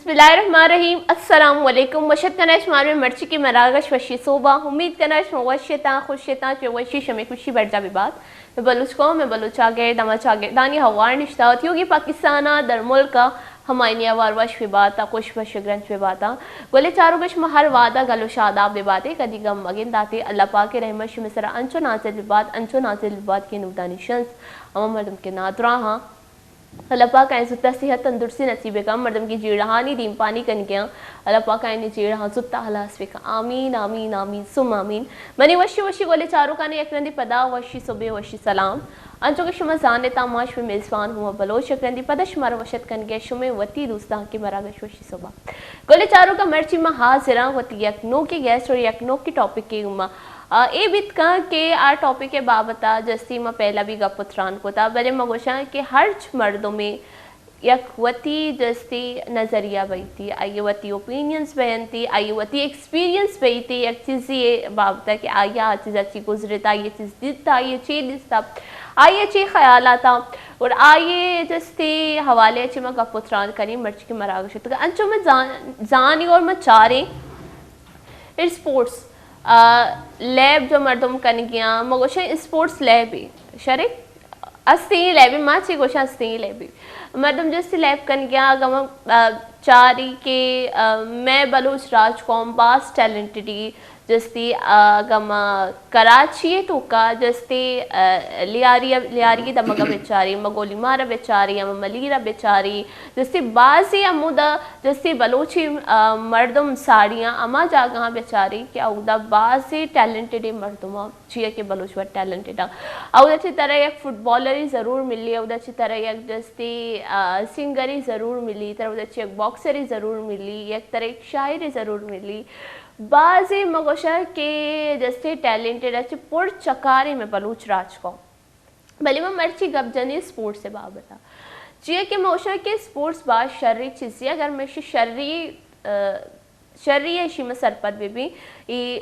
बिस्मिल्लाहिर्रहमानिर्रहीम अस्सलाम वालेकुम वशत कनश मार में मर्ची की मरागश वशी सोबा उम्मीद कनश वशता खुशता के वशी शमे खुशी बढ़ जा बात मैं बलूच को मैं बलूचा गे दमाचा गे दानी हवार निश्ता होगी पाकिस्ताना दर मुल्क हमायनी अवार वश विबाता कुछ वश ग्रंथ विबाता गोले चारों गश महर वादा गलो शादाब विबाते कदी गम मगिन दाते अल्लाह पाक के रहमत शिमसरा अंचो नाजिल विबात के नुदानी शंस अम मर्दम के नादरा हाँ अल्लाह पाक आइज़ुत्ता सेहत तंदुरुस्ती नसीब का मर्दम की जीड़हानी दीम पानी कन गया अल्लाह पाक आइने जीड़हा जुत्ता हलास का आमीन आमीन आमीन सुम आमीन मनी वशी वशी गोले चारों का ने यकरंदी पदा वशी सुबह वशी सलाम अंचो के शुमा जाने तामाश में मेज़बान हुआ बलोच यकरंदी पदश मारा वशत कन गया शुमे वती दोस्तान के मरागश वशी सुबह गोले चारों का मर्ची में हाजिरा होती यक नो की गैस और यक नो की टॉपिक की उमा ए बित का के आ टॉपिक के बाबता जस्ती में पहला भी गप पुत्रान को था बड़े मगोशा के हर मर्दों में यकवती जस्ती नज़रिया बई थी आई वती ओपिनियंस बहन थी आई वती एक्सपीरियंस बई थी एक चीज़ ये बाबता कि आया चीज़ अच्छी गुजरे था ये चीज़ दिखता ये चीज़ दिखता आइए ची ख्याल आता और आइए जस्ती हवाले अच्छी में गप पुत्रान करी मर्च की मरागश तो अंचो में जानी और मैं चारे इट्स स्पोर्ट्स लैब जो मर्दम कन गया मगोशे स्पोर्ट्स लैब ही शरे अस्ती लैब माँ ची गोशा अस्ती लैब मर्दम जैसे लैब कन गया गम चारी के मैं बलूच राज कौम बास टैलेंटेडी जस्ती गम कराची तो का जस्ती लियारी दमगा बेचारी मगोली मारा बेचारी अम मलीरा बेचारी जस्ती बाजी अमुदा जस्ती बलोची मर्दम साड़ियाँ अमा जागा बेचारी क्या उदा बाजी टैलेंटेड मर्दमा जिया के बलोच वर टैलेंटेड उदा अच्छी तरह एक फुटबॉलर ही ज़रूर मिली उदा अच्छी तरह एक जस्ती सिंगर ही ज़रूर मिली तरह उदा अच्छी एक बॉक्सर ही ज़रूर मिली एक तरह एक शायर ही ज़रूर मिली बाज़ी मगोशा के जैसे टैलेंटेड अच्छे पुर चकारे में बलूच राज को भले मैं मर्ची गपजनी स्पोर्ट्स से बाबता जिया के मगोशा के स्पोर्ट्स बात शर्री चीज़ अगर मैं शर्री ऐशी में सरपत भी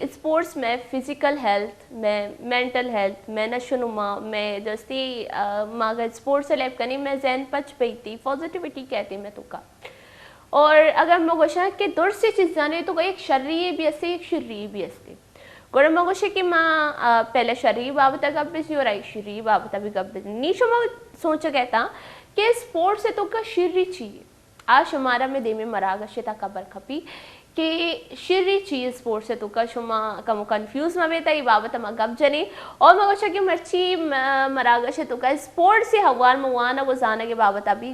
स्पोर्ट्स में फिज़िकल हेल्थ में मेंटल हेल्थ में नशोनुमा में जैसे मागर स्पोर्ट्स से लैब करनी मैं जैन पच पई थी पॉजिटिविटी कहती मैं तो का और अगर मगोशा के दूर से चीज़ जाने तो एक शर्री भी अस्ते एक शर्री भी अस्ते गोर मगोशे की माँ पहले शर्री बाबता गप बिजी और आई शर्री बाबता भी गप बिजी नीशो में सोच कहता कि स्पोर्ट्स से तो का शर्री चाहिए आज हमारा में दे में मरागशे ता कबर खपी कि शर्री चीज़ स्पोर्ट्स से तो का शुमा कम कंफ्यूज में बेता ये बाबत हम गप जने और मगोशा की मर्ची मरागश तो का स्पोर्ट्स से हवार मुआना वो जाना के बाबत अभी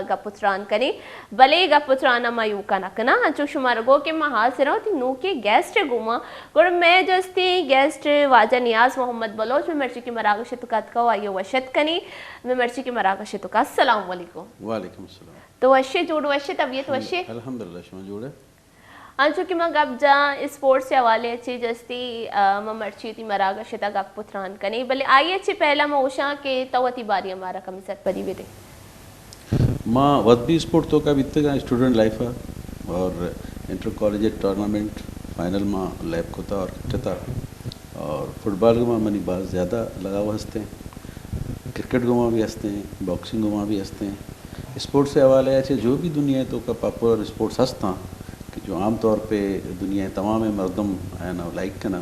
गपुत्रान करें भले गपुत्राना मायू का नकना जो शुमार गो के महा से रहो थी नो के गेस्ट गुमा और मैं जस्ती गेस्ट वाजा नियाज मोहम्मद बलोच में मर्ची की मरागश तो का आइए वशत कनी मैं मर्ची की मरागश तो का अस्सलाम वालेकुम वालेकुम अस्सलाम तो वशे जोड़ वशे तबीयत वशे अल्हम्दुलिल्लाह शुमा जोड़े अंचो कि मैं गप जा स्पोर्ट्स से हवाले अच्छी जस्ती मैं मर्ची थी मरागा शिता गप पुत्रान कने भले आई अच्छी पहला मैं उषा के तवती बारी हमारा कमी सर परी बेटे माँ वद्बी स्पोर्ट तो का बीते का स्टूडेंट लाइफ है और इंटर कॉलेज टूर्नामेंट फाइनल में लैब को था और था और फुटबॉल को मनी बहुत ज़्यादा लगा हुआ हंसते हैं क्रिकेट को भी हंसते हैं बॉक्सिंग को भी हंसते हैं स्पोर्ट्स से हवाले अच्छे जो भी दुनिया है तो का पॉपुलर स्पोर्ट्स हंसता कि जो आम तौर पे दुनिया तमाम मर्दम है ना लाइक करना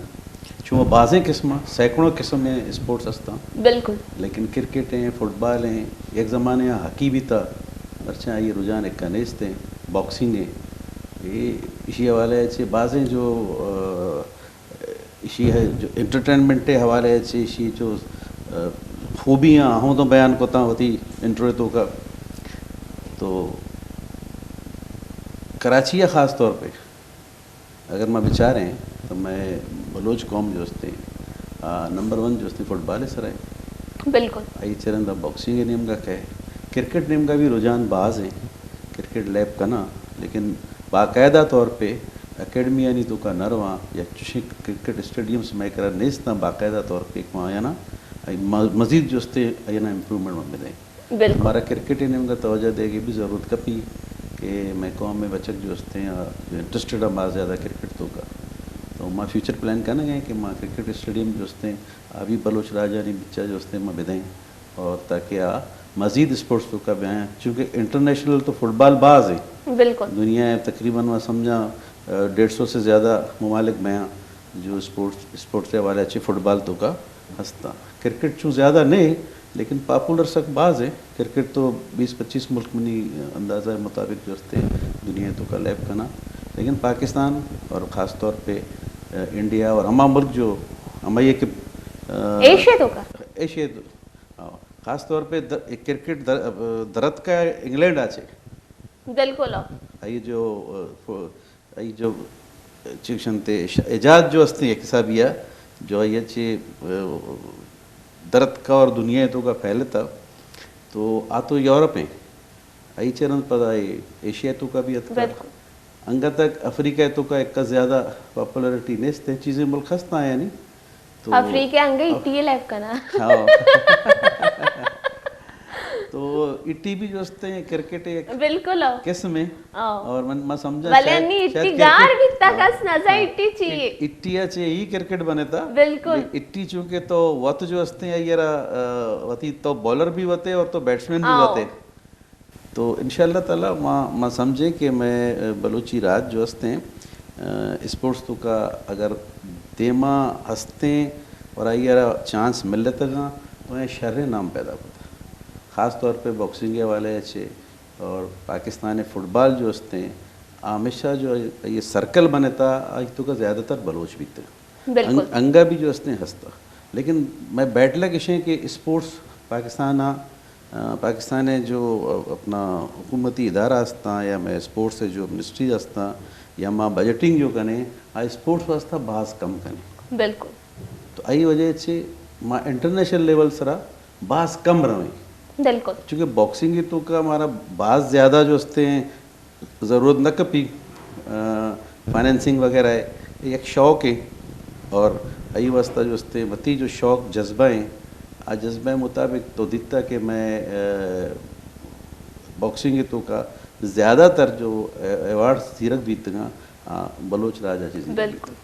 चूँकि बाज़े किस्म सैकड़ों किस्म में स्पोर्ट्स हंसता बिल्कुल लेकिन क्रिकेट हैं फुटबॉल हैं एक ज़माने यहाँ हॉकी भी था अच्छा ये रुझान एक कनेस थे बॉक्सिंग है ये इसी हवाले से बाज़ें जो इसी है जो एंटरटेनमेंट के हवाले से इसी जो खूबियाँ हूँ तो बयान कोता होती इंटरव्यू तो का तो कराची या ख़ास तौर पे अगर मैं विचारें तो मैं बलोच कौम जो नंबर 1 जो फुटबॉल है सराय बिल्कुल आई चरंदा बॉक्सिंग के नियम का क्या है क्रिकेट नियम का भी रुझान बाज है क्रिकेट लैब का ना लेकिन बाकायदा तौर पे एकेडमी यानी तो का नरवा या चुशी क्रिकेट स्टेडियम्स में करा नेस्ता बाकायदा तौर पे वहाँ या ना मज़ीद जो ना इम्प्रूवमेंट में मिले हमारा क्रिकेट नियम का तवज्जो देगी भी ज़रूरत कपी कि मैं कौम में बच्चे जो इंटरेस्टेड है बहुत ज़्यादा क्रिकेट तो का तो माँ फ्यूचर प्लान करना गए कि माँ क्रिकेट स्टेडियम जो अभी बलोच राजा ने बच्चा जो मैं बिदाएँ और ताकि मज़ीद स्पोर्ट्स तो का बयां चूँकि इंटरनेशनल तो फुटबॉल बाज़ है बिल्कुल दुनिया में तकरीबन मैं समझा 150 से ज़्यादा ममालिक में जो स्पोर्ट्स के हवाले अच्छे फुटबॉल तो का हंसता क्रिकेट चूँ ज़्यादा नहीं लेकिन पॉपुलर सक बाज़ है क्रिकेट तो 20-25 मुल्क में अंदाज़ा मुताबिक जो हंसते दुनिया तो का लैब करना लेकिन पाकिस्तान और ख़ास तौर पे इंडिया और अम्मा मुल्क जो अम्मा ये कि एशिया तो का एशिया ख़ास तौर पे क्रिकेट दरद का इंग्लैंड आचे बिल्कुल आई जो चिकशनते एजाज जो हस्ती एक हिसाबिया जो ये चे दरद का और दुनिया तो का फैलता तो आ तो यूरोप है आई चरण पता है एशिया तो का भी अतका अंगा तक अफ्रीका तो का एक का ज़्यादा पॉपुलरिटी नेस्त है चीज़ें मुल्क हंसता है यानी तो अफ्रीका अंगे इटी लाइफ का ना हाँ तो इटी भी जो हंसते हैं क्रिकेट एक बिल्कुल किस में और मैं समझा भले नहीं इट्टी गार भी तकस नजा इट्टी चाहिए इट्टिया चाहिए ही क्रिकेट बने था बिल्कुल इट्टी चूंकि तो वत जो हंसते हैं ये वती तो बॉलर भी होते और तो बैट्समैन भी होते तो इंशाल्लाह ताला माँ समझे कि मैं बलूची राज जो हंसते हैं स्पोर्ट्स तो का अगर देमा हंसते और आइए चांस मिल लेता ना तो ये शर्र नाम पैदा होता ख़ास तौर पे बॉक्सिंग के वाले अच्छे और पाकिस्तानी फुटबॉल जो हंसते हैं हमेशा जो ये सर्कल बने था आज तो का ज़्यादातर बलोच भी थे अंगा भी जो हंसते हैं हंसता लेकिन मैं बैठला किसे कि स्पोर्ट्स पाकिस्तान जो अपना हुकूमती इदारा हंसता या मैं स्पोर्ट्स से जो मिनिस्ट्री हंसता या माँ बजटिंग जो कने आ स्पोर्ट्स वास्ता बास कम कने बिल्कुल तो आई वजह से माँ इंटरनेशनल लेवल सरा बास कम रहे बिल्कुल चूँकि बॉक्सिंग तो का हमारा बास ज़्यादा जो हंसते हैं ज़रूरत न कपी फाइनेंसिंग वगैरह है एक शौक़ है और आई वास्ता जो हंसते मती जो शौक़ जज्बा है आज जज्बे मुताबिक तो दिखता कि मैं बॉक्सिंग तो का ज़्यादातर जो अवार्ड सीरक बीतगा बलोच राजा चीज़ बिल्कुल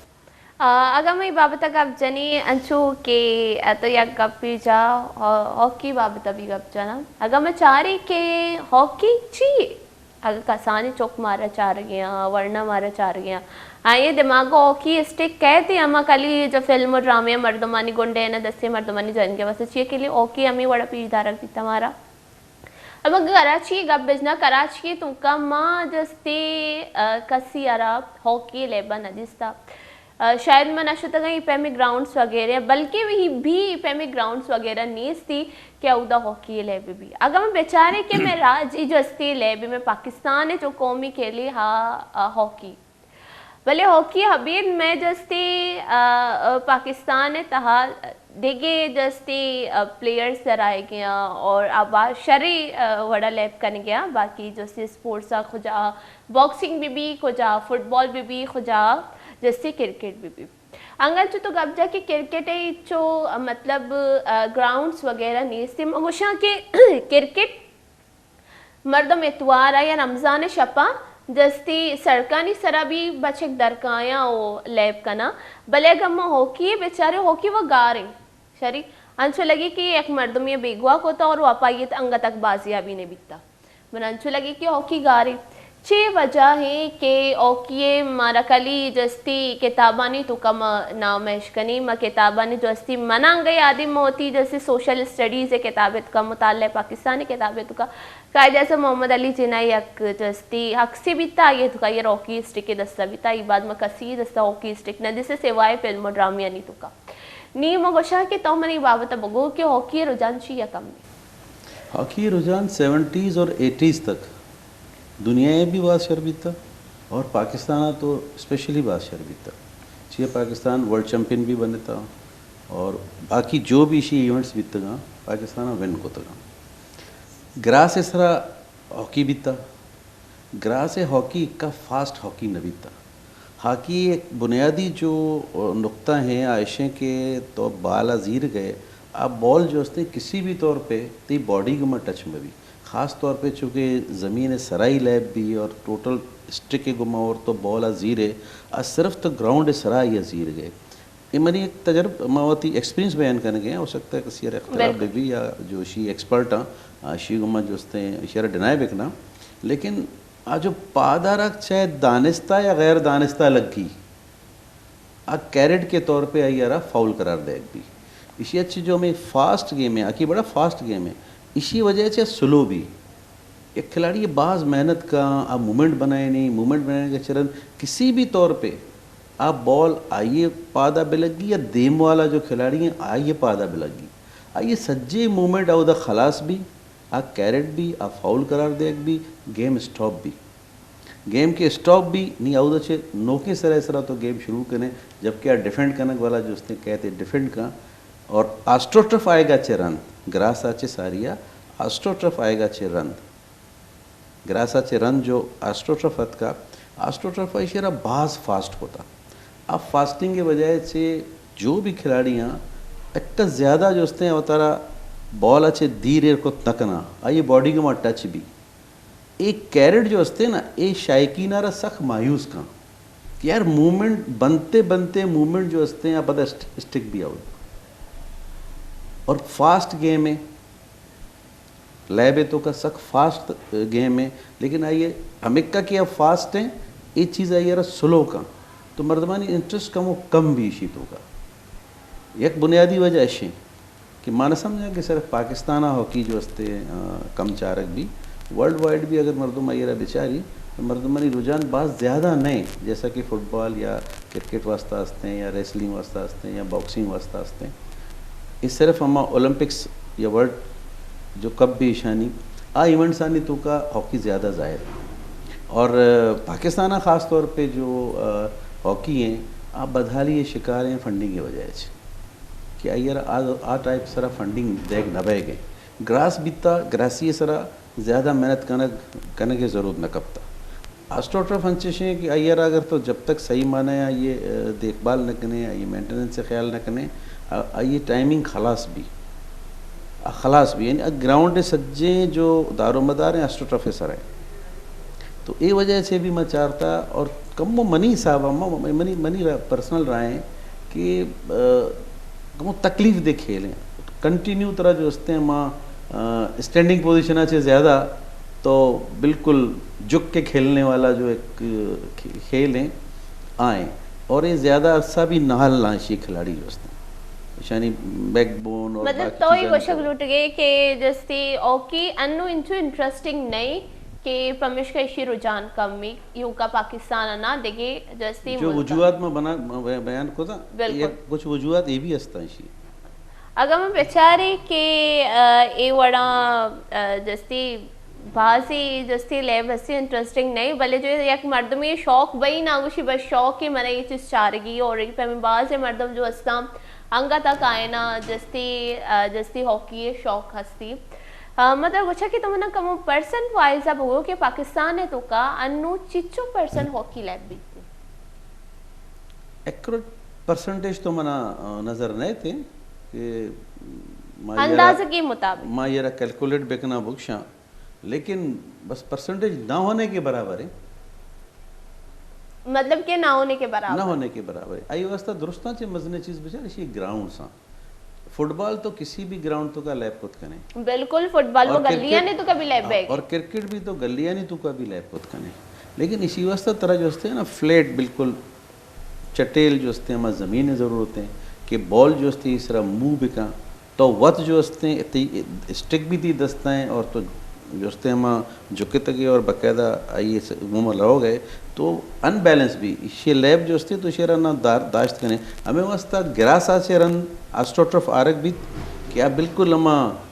अगर मैं बाबत आप जनी अंशु के तो या गप जा हॉकी बाबत भी गप जाना अगर मैं चाह रही कि हॉकी चाहिए अगर कसाने चौक मारा चाह गया वरना मारा चाह गया ये दिमाग हॉकी स्टिक कहते हैं अम्मा खाली जो फिल्म और ड्रामे मर्दमानी गुंडे है ना दस्ते मर्दमानी जन के वैसे चाहिए के लिए हॉकी हमें बड़ा पीछधारक भी हमारा अब कराची गप बिजना कराची तुमका माँ जस्ते कसी अरब हॉकी लेबा नजिस्ता शायद मैं नशो तक पैमिक ग्राउंड्स वगैरह बल्कि वही भी पैमिक ग्राउंड्स वगैरह नीस थी क्या उदा हॉकी लेब भी अगर मैं बेचारे के मैं राज जस्ती लेब में पाकिस्तान है जो कौमी खेली हाँ हॉकी भले हॉकी हबीब में जस्ती पाकिस्तान है तहा देगे जस्ती प्लेयर्स कराए गया और अब शरी वड़ा लैब करने गया बाकी जैसे स्पोर्ट्स खुजा बॉक्सिंग भी खुजा फुटबॉल भी खुजा जैसे क्रिकेट भी अंगल तो गब जाके क्रिकेट है जो मतलब ग्राउंड्स वगैरह नहीं से मुशा के क्रिकेट मर्दम इतवार या रमज़ान शपा जस्ती सड़कानी सरा भी बचक दरकाया वो लैब का ना भले गम हॉकी बेचारे हॉकी वो गा रहे शरी अंशु लगी कि एक मर्दम ये बेगुआ होता और वापाइत अंग तक बाजिया भी नहीं बिकता मन अंशु लगी कि हॉकी गा रही छे वजह है कि ओकिए मारा कली जस्ती किताबानी तो कम नामशकनी म किताबानी जस्ती मना गई आदिम होती जैसे सोशल स्टडीज़ है किताबें का मुताल्ला पाकिस्तानी किताबें तो का जैसे मोहम्मद अली जिनाई हक जस्ती हक से भी था ये तो का ये हॉकी स्टिक के दस्ता भी था बाद में कसी दस्ता हॉकी स्टिक न जिससे सिवाय फिल्म ड्रामिया नहीं तो का नी मगोशा के तो मनी बाबत बगो कि हॉकी रुझान छी या कम हॉकी रुझान 70s और 80s तक दुनिया में भी बात शर्मिता और पाकिस्तान तो स्पेशली बात शर्मिता चाहिए पाकिस्तान वर्ल्ड चैम्पियन भी बने था और बाकी जो भी इसी इवेंट्स बीतगा पाकिस्तान विन को तगा ग्रास इस तरह हॉकी बीता ग्रास हॉकी का फास्ट हॉकी न बीता हॉकी एक बुनियादी जो नुक्ता है आयशे के तो बाल अजीर गए आप बॉल जो होते किसी भी तौर पे तो बॉडी के टच में भी ख़ास तौर पे चूँकि ज़मीन सराई लैब भी और टोटल स्टिक गुमा और तो बॉल अजीर है सिर्फ तो ग्राउंड सराई अजीर गए ये मनी एक तजर्बा मावती एक्सपीरियंस बयान करने गए हो सकता है किसी अख्तलाफ बेबी या जो शी एक्सपर्ट शी गुम्मा जोस्ते इशारा डिनाई बिकना लेकिन आज जो पादारक चाहे दानिस्ता या गैर दानिस्ता लगी आ कैरेट के तौर पे आई यारा फाउल करार दे भी इसी अच्छी जो हमें फास्ट गेम है आकी बड़ा फास्ट गेम है इसी वजह से स्लो भी एक खिलाड़ी ये बाज मेहनत का आप मूवमेंट बनाए नहीं मूवमेंट बनाने के चरण किसी भी तौर पे आप बॉल आइए पादा बिलगी या देम वाला जो खिलाड़ी हैं आइए पादा बिलगी आइए सज्जे मूवमेंट आउदा खलास भी आ कैरेट भी आ फाउल करार दे भी गेम स्टॉप भी गेम के स्टॉप भी नहीं आउदा छे नौके सरा तो गेम शुरू करें जबकि आ डिफेंड करने वाला जो उसने कहते डिफेंड का और आस्ट्रोट्रफ आएगा चे रन ग्रास आचे सारिया आस्ट्रोट्रफ आएगा चे रन ग्रास आचे रन जो आस्ट्रोट्रफ का आस्ट्रोट्रफ इशारा बाज फास्ट होता अब फास्टिंग के वजह से जो भी खिलाड़ियाँ इतना ज़्यादा जो उसने अवतारा बॉल अच्छे धीरे को तकना आइए बॉडी के मार टच भी एक कैरेट जो हंसते ना ये शायकीनारा सख्त मायूस का कि यार मूवमेंट बनते बनते मूवमेंट जो हंसते हैं पता स्टिक भी आउट और फास्ट गेम है लैब तो का सख्त फास्ट गेम है लेकिन आइए अमेरिका की अब फास्ट है ये चीज़ आई यार स्लो का तो मर्दमानी इंटरेस्ट कम भी इसी होगा एक बुनियादी वजह ऐसी कि माना समझा कि सिर्फ पाकिस्तान हॉकी जो हंसते कम चारक भी वर्ल्ड वाइड भी अगर मरदम आइए बेचारी तो मरदमानी रुझान बहुत ज़्यादा नहीं जैसा कि फ़ुटबॉल या क्रिकेट वास्ता हंसते हैं या रेसलिंग वास्ता हंसते हैं या बॉक्सिंग वास्ता हंसते हैं ये सिर्फ हम ओलंपिक्स या वर्ल्ड जो कप भी ईशानी आ इवेंट्स आनी तो का हॉकी ज़्यादा ज़ाहिर और पाकिस्तान ख़ास तौर पे जो हॉकी हैं आप बदहाली ये शिकार हैं फंडिंग की वजह से कि अयर आ टाइप सरा फंडिंग देख नबे गए ग्रास बीता ग्रासी सरा ज़्यादा मेहनत करने की ज़रूरत न कपता आस्ट्रोट्रफ अंचेशें कि अयर अगर तो जब तक सही माना या ये देखभाल न करें या ये मेंटेनेंस से ख्याल न करें ये टाइमिंग खलास भी यानी ग्राउंड सज्जे जो दारोमदार हैं आस्ट्रोट्रफ सर है तो ये वजह से भी मैं चाहता और कम मनी साहब अम्मा मनी पर्सनल राय कि कम तकलीफ़ दे खेलें कंटिन्यू तरह जो हंसते हैं माँ स्टैंडिंग पोजीशन से ज़्यादा तो बिल्कुल झुक के खेलने वाला जो एक खेल है आए और ये ज़्यादा अरसा भी नहल लाशी खिलाड़ी जो हंसते हैं यानी बैकबोन और मतलब तो ही वशक लुट गए कि जैसे ओके अन्नो इंटू इंटरेस्टिंग नहीं कि पमिश का इसी रुझान कम में यूं का पाकिस्तान ना देखे जैसे जो वजूहात में बना बयान को था कुछ वजूहात ये भी हंसता है अगर मैं बेचारे के ए वड़ा जैसे भासी जैसे लैब हंसी इंटरेस्टिंग नहीं भले जो एक मर्द में शौक वही ना कुछ बस शौक ही मने ये चीज़ चारेगी और एक पे में बाज है मर्दम जो हंसता अंगा तक आए ना जैसे हॉकी शौक हंसती मतलब अच्छा कि तुमने कम परसेंट वाइज अब हो कि पाकिस्तान है तो का अन्नू चिच्चो परसेंट हॉकी लैब भी एक्यूरेट परसेंटेज तो मना नजर नहीं थे कि अंदाजे के मुताबिक माँ ये कैलकुलेट बेकना बुक्शा लेकिन बस परसेंटेज ना होने के बराबर है मतलब के ना होने के बराबर ना होने के बराबर है आई व्यवस्था दुरुस्ता से मजने चीज बेचार इसी ग्राउंड सा फुटबॉल तो किसी भी ग्राउंड तो का लैब खुद कने बिल्कुल फुटबॉल वो गलियां नहीं तो कभी लैब है और क्रिकेट भी तो गलियां नहीं तो कभी लैब खुद कने लेकिन इसी व्यवस्था तरह जो होते हैं ना फ्लैट बिल्कुल चटेल जो होते हैं हमारे ज़मीन ज़रूरत है कि बॉल जो होती है इस तरह मुँह बिका तो वत जो होते हैं स्टिक भी थी दस्ता है और तो जो होते हैं हम झुके तक और बाकायदा आइए मुँह में लहो गए तो अनबैलेंस भी इसे लैब जो होती है तो शेरा ना दाश्त करें हमें वास्ता गिरासा से रन आस्ट्रोट्रफ आरक भी कि आप बिल्कुल हम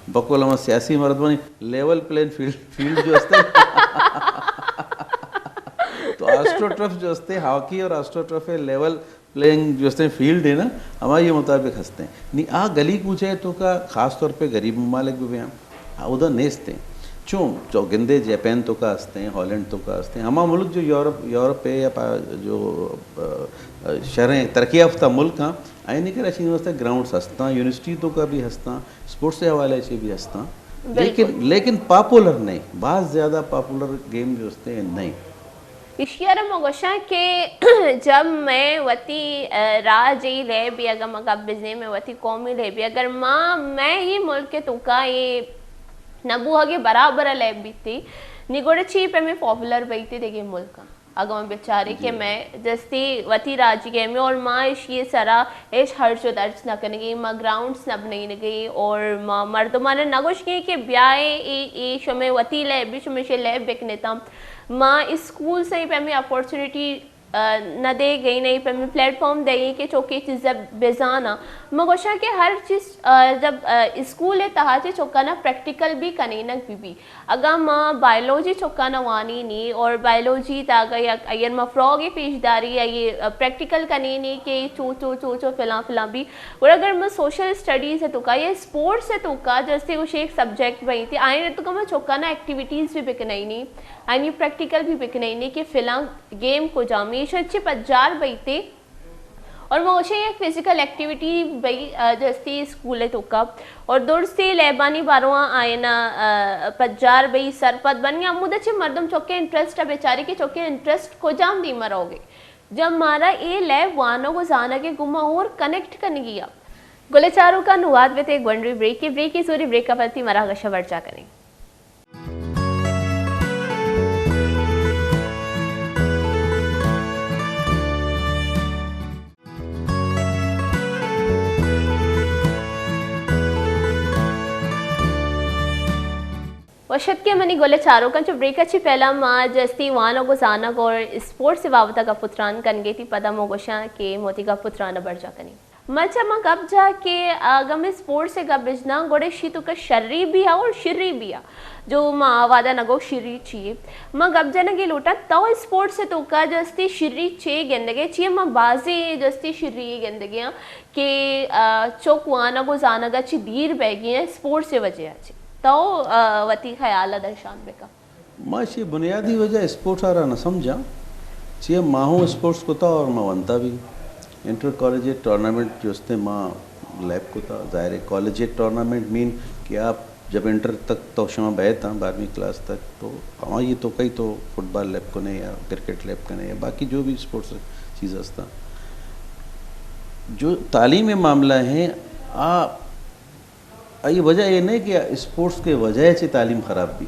बकोल हम सियासी मर्द बने लेवल प्लेन फील्ड जो होते तो आस्ट्रोट्रफ जो होते हैं हॉकी और आस्ट्रोट्रफ लेवल प्लेइंग जो होते हैं फील्ड है ना हमारे ये मुताबिक हंसते हैं नहीं आ गली पूछे तो का ख़ास तौर पे गरीब ममालिक भी बयान उधर नेचते हैं चूँ जो गंदे जापान तो का हंसते हैं हॉलैंड तो का हंसते हैं हमारा मुल्क जो यूरोप है या जो शहरें तरक्की याफ्ता मुल्क हाँ आई नहीं कर अच्छी व्यवस्था ग्राउंड हंसता यूनिवर्सिटी तो का भी हंसता स्पोर्ट्स के हवाले से भी हंसता लेकिन पॉपुलर नहीं बहुत ज़्यादा पॉपुलर गेम जो होते हैं नहीं इश्यारा मगोशा के जब मैं वती राज ही ले भी अगर मगा बिजने में वती कौमी ले भी अगर माँ मैं ही मुल्क के तुका ये नबू हगे बराबर ले भी थी निगोड़े ची पे मैं पॉपुलर बैठी देखिए मुल्क अगर मैं बेचारे के मैं जस्ती वती राजी के में और माँ इश ये सारा इश हर्ष दर्ज न करने गई माँ ग्राउंड्स नब नहीं गई और माँ मर्दमाने नगोश की कि ब्याह ए शमे वती ले भी शमे शे ले बिकने तम माँ स्कूल से ही पे हमें अपॉर्चुनिटी न दे गई नहीं पे हमें प्लेटफॉर्म दे गई कि चौकी चीज़ बेजाना मगोशा के हर चीज़ जब स्कूल है तहा से चौका ना प्रैक्टिकल भी कने न भी अगर माँ बायोलॉजी चौका ना वानी नहीं और बायोलॉजी तागा या अयर माँ फ्रॉग की पेशदारी या ये प्रैक्टिकल कने नहीं कि चो फिला भी और अगर मैं सोशल स्टडीज़ है तो का या स्पोर्ट्स है तो का जैसे कुछ एक सब्जेक्ट बनी थी आए तो का मैं चौका ना एक्टिविटीज़ भी बिकनाई नहीं आनी प्रैक्टिकल भी बिकनाई नहीं कि फिलहाल गेम को जामी अच्छे पजार बैठे और मुझे एक फिजिकल एक्टिविटी बई जैसे स्कूल है तो कब और दूर से लेबानी बारवा आए ना पजार बई सरपत बन गया मुझे अच्छे मर्दम चौके इंटरेस्ट है बेचारे के चौके इंटरेस्ट को जाम दी मरोगे जब मारा ये लैब वानों को जाना के गुमा और कनेक्ट करने गया गुलेचारों का अनुवाद में एक वन ब्रेक की सूरी ब्रेक का पति मरा गशा वर्चा करें वशत के मनी गोले चारों का जो ब्रेक अच्छी पहला माँ जस्ती वानो को जाना और स्पोर्ट्स से बाबता का पुत्रान कन गई थी पदा मोगोशा के मोती का पुत्रान बर्जा कनी मचा माँ गब जा के गम स्पोर्ट्स से गब बिजना गोड़े शीतु का शर्री भी है और शिर्री भी है जो माँ वादा नगो शिर्री चाहिए माँ गब जाना के लोटा तो स्पोर्ट्स से तो का जस्ती शिर्री चे गेंदगे चाहिए माँ बाजी जस्ती शिर्री गेंदगियाँ के चौक वाना को जाना गा ची दीर बैगी हैं स्पोर्ट्स से वजह अच्छी तो वती ख्याल दर्शान बेका माशी बुनियादी वजह स्पोर्ट्स आ रहा ना समझा चाहिए माहू स्पोर्ट्स को था और मावंता भी इंटर कॉलेज टूर्नामेंट जो उसने माँ लैब को था ज़ाहिर है कॉलेज टूर्नामेंट मीन कि आप जब इंटर तक तो शमा बह था 12वीं क्लास तक तो हाँ ये तो कई तो फुटबॉल लैब को नहीं या क्रिकेट लैब को नहीं या बाकी जो भी स्पोर्ट्स चीज़ था जो तालीमी मामला है ये वजह ये नहीं कि स्पोर्ट्स के वजह से तालीम ख़राब भी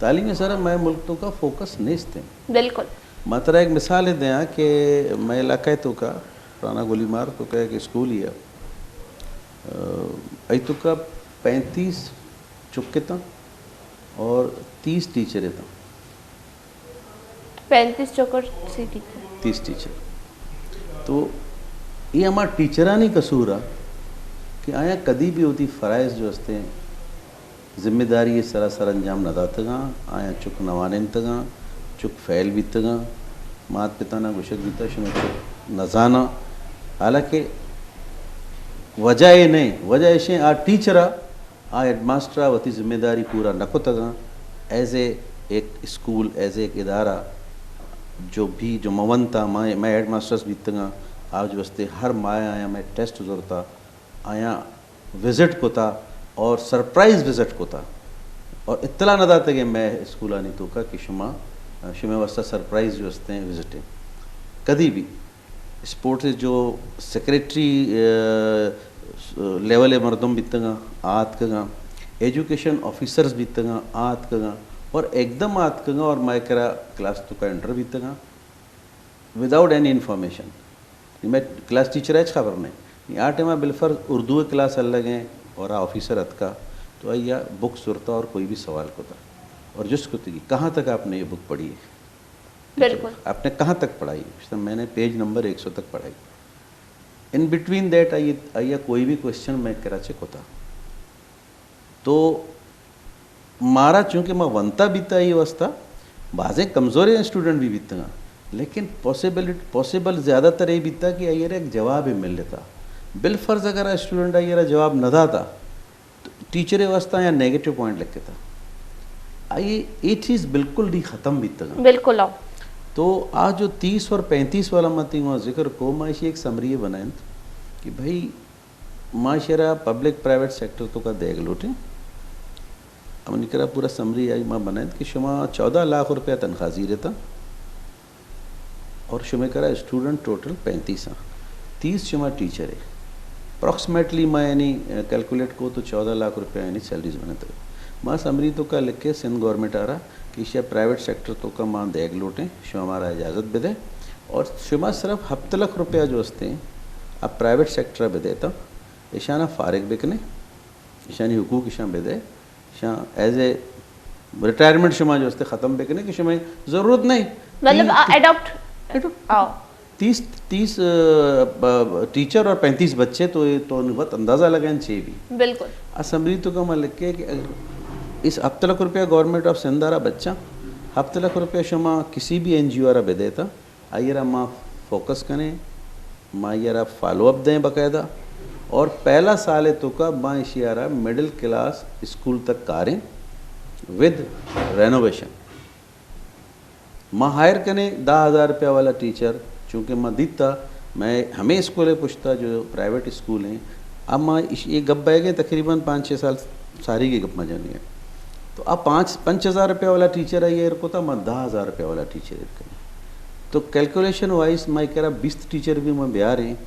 तालीम सर मैं मुल्क का फोकस नहीं थे बिल्कुल मात्रा एक मिसाल है दें कि मैं इलाका तो का पुराना गोली मार तो कह कि स्कूल ही है तो का 35 चुके था और 30 टीचर था 35 चौकर 30 टीचर तो ये हमारा टीचरा नहीं कसूर है कि आया कदी भी होती फ़राइज़ जो हस्ते जिम्मेदारी ये सरासर अंजाम न दातगा आया चुक नवान तगा चुक फ़ैल भी तगा मात पिता ना गुशक बीता शुरू न जाना हालांकि वजह ये नहीं वजह ऐसे आ टीचरा आ हेडमास्टरा वती जिम्मेदारी पूरा नको तगा एज ए एक स्कूल एज एक इदारा जो भी जो मवंता मैं हेडमास्टर्स भी तगा आज वस्ते हर माया आया मैं टेस्ट जोरता आया विज़िट को था और सरप्राइज़ विज़िट को था और इत्तला न दाते कि मैं स्कूल आनी तो का कि शुमे वास्ता सरप्राइज़ जो हस्ते हैं विज़िटें कभी भी स्पोर्ट्स जो सेक्रेटरी लेवल मरदम बीतगा आत कगा एजुकेशन ऑफिसर्स बीतगा आत कगा और एकदम आत कगा और मैं करा क्लास तो का इंटर बीतगा विदाउट एनी इन्फॉर्मेशन मैं क्लास टीचर है खबर नहीं यहाँ टाइम बिलफर उर्दू क्लास अलग हैं और ऑफिसर अत का तो आइया बुक सुरता और कोई भी सवाल को था और जिसको थी कहाँ तक आपने ये बुक पढ़ी है बिल्कुल आपने कहाँ तक पढ़ाई तो मैंने पेज नंबर 100 तक पढ़ाई इन बिटवीन दैट आइया कोई भी क्वेश्चन मैं कराचे को था तो मारा चूँकि मैं वंता बीता ये वस्ता बाज़े कमज़ोर स्टूडेंट भी बीतना लेकिन पॉसिबल ज़्यादातर ये बीता कि आइए एक जवाब ही मिल लेता बिलफर्ज अगर स्टूडेंट आइए जवाब न था तो टीचर वास्ता या नेगेटिव पॉइंट लिख के था आइए ये चीज़ बिल्कुल नहीं ख़त्म बीता बिल्कुल तो आज जो 30 और 35 वाला मत वहाँ जिक्र को माशी एक समरी बनाए कि भाई माशरा पब्लिक प्राइवेट सेक्टर तो का देख लोटे हमने करा पूरा समरी आई माँ बनाए कि शुमा 14 लाख रुपया तनख्वाही रहता और शुमे करा स्टूडेंट टोटल 35 हैं, 30 शुमा टीचर है अप्रॉक्सीमेटली मैं यानी कैलकुलेट को तो 14 लाख रुपया यानी सैलरीज बने थे माँ समरी तो का लिख के सिंध गवर्नमेंट आ रहा कि शायद प्राइवेट सेक्टर तो का माँ देख लूटें शुमा हमारा इजाज़त भी दे और शुमा सिर्फ हफ्ते लाख रुपया जो हस्ते हैं अब प्राइवेट सेक्टर भी देता ईशाना फारिग बिकने ईशानी हुकूक ईशा बेदे ईशा एज ए रिटायरमेंट शुमा जो हस्ते ख़त्म बिकने कि शुमा ज़रूरत नहीं मतलब एडॉप्ट आओ 30 टीचर और 35 बच्चे तो ये तो बहुत अंदाज़ा लगाएं छे भी बिल्कुल असम्बली तो का लिख के कि इस हफ्ते लाख रुपया गवर्नमेंट ऑफ सिंध रहा बच्चा हफ्ते लाख रुपया शुमा किसी भी NGO रहा बे देता आइए माँ फोकस करें माँ यारा फॉलोअप दें बाकायदा और पहला साल है तो का माँ इशियारा मिडिल क्लास स्कूल तक कारें विद रेनोवेशन माँ हायर करें 10,000 रुपया वाला टीचर चूँकि मैं दीता मैं हमें स्कूलें पूछता जो प्राइवेट स्कूल हैं अब माँ ये गप बह गए तकरीबन 5-6 साल सारी की गप में जानी है तो अब 5,000 रुपया वाला टीचर है ये को था मैं 10,000 रुपया वाला टीचर है तो कैलकुलेशन वाइज मैं कह रहा 20 टीचर भी मैं बिहार हैं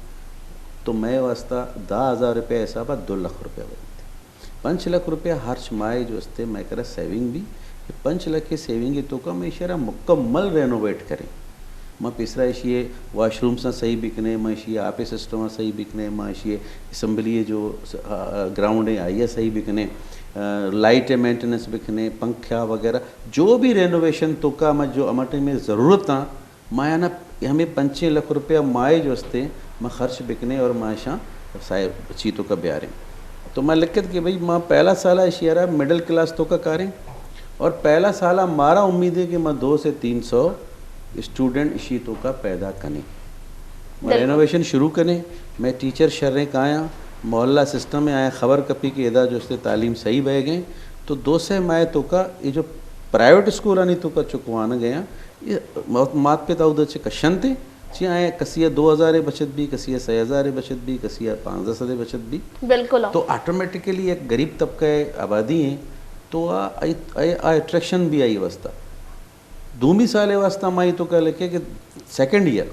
तो मैं वास्ता 10,000 रुपया हिसाब 2 लाख रुपया बनते 5 लाख रुपया हर छमाही जो हस्ते मैं कह रहा सेविंग भी 5 लाख की सेविंग तो का मैं इशारा मुकम्मल रेनोवेट करें मैं पिसरा इशिए वाशरूम से सही बिकने मैं इशिए आपे सिस्टम सही बिकने मैं इशिए असम्बली जो ग्राउंड है आइए सही बिकने लाइट मेंटेनेंस बिकने पंखा वगैरह जो भी रेनोवेशन तो का मैं जो अमटे में ज़रूरत था माया ना हमें 5 लाख रुपया माए जो हस्ते मैं खर्च बिकने और माशा साहब चीतों का ब्यारें तो मैं लिखत कि भाई माँ पहला साल इशियारा मिडिल क्लास तो का कारें और पहला साल हमारा उम्मीद है कि मैं 200 से 300 स्टूडेंट इसी तो का पैदा करें मैं रेनोवेशन शुरू करें मैं टीचर शर्रें का आया मोहल्ला सिस्टम में आया खबर कपी के इदा जो उससे तालीम सही बह गए तो 200 माए तो का ये जो प्राइवेट स्कूल आनी तो का चुकवाना गया ये मात पिता उधर से कशन थे जी आए कसिया 2,000 बचत भी कसिया 6,000 बचत भी कसिया 5,000 बचत भी बिल्कुल तो ऑटोमेटिकली एक गरीब तबका आबादी है तो अट्रैक्शन भी आई वास्ता दूमी साल वास्ता माई तो कह लिखे कि सेकेंड ईयर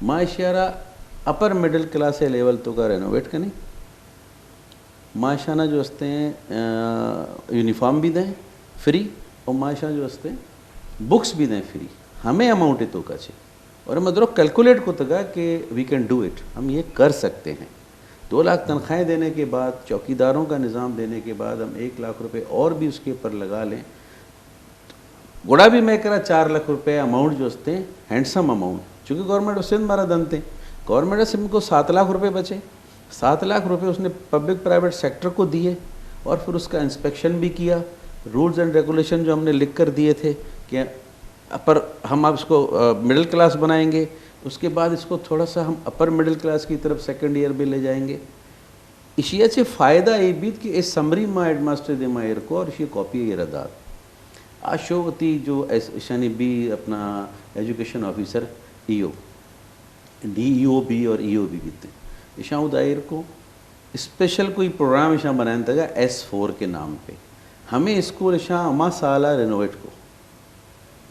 माँ इशारा अपर मिडिल क्लास लेवल तो का रेनोवेट करें माशाना जो हस्ते हैं यूनिफॉर्म भी दें फ्री और माशा जो हस्ते बुक्स भी दें फ्री हमें अमाउंट तो का चाहिए और हम अदरो कैलकुलेट को तगा कि वी कैन डू इट हम ये कर सकते हैं 2 लाख तनख्वाहें देने के बाद चौकीदारों का निज़ाम देने के बाद हम 1 लाख रुपए और भी उसके ऊपर लगा लें गुड़ा भी मैं करा 4 लाख रुपए अमाउंट जो हस्ते हैं हैंडसम अमाउंट चूँकि गवर्नमेंट उससे हमारा दनते गवर्नमेंट से को 7 लाख रुपए बचे 7 लाख रुपए उसने पब्लिक प्राइवेट सेक्टर को दिए और फिर उसका इंस्पेक्शन भी किया रूल्स एंड रेगुलेशन जो हमने लिख कर दिए थे कि अपर हम अब इसको मिडिल क्लास बनाएंगे उसके बाद इसको थोड़ा सा हम अपर मिडिल क्लास की तरफ सेकंड ईयर भी ले जाएंगे इशिया से फ़ायदा ये भी कि इस समरी माँ हेडमास्टर दे मायर को और इसी कॉपी ये रदार आशोवती जो शनि बी अपना एजुकेशन ऑफिसर EO DEOB और EOB बीते ईशा उदायर को स्पेशल कोई प्रोग्राम ईशा बनाने तक S4 के नाम पे हमें स्कूल ईशा अमा साला रेनोवेट को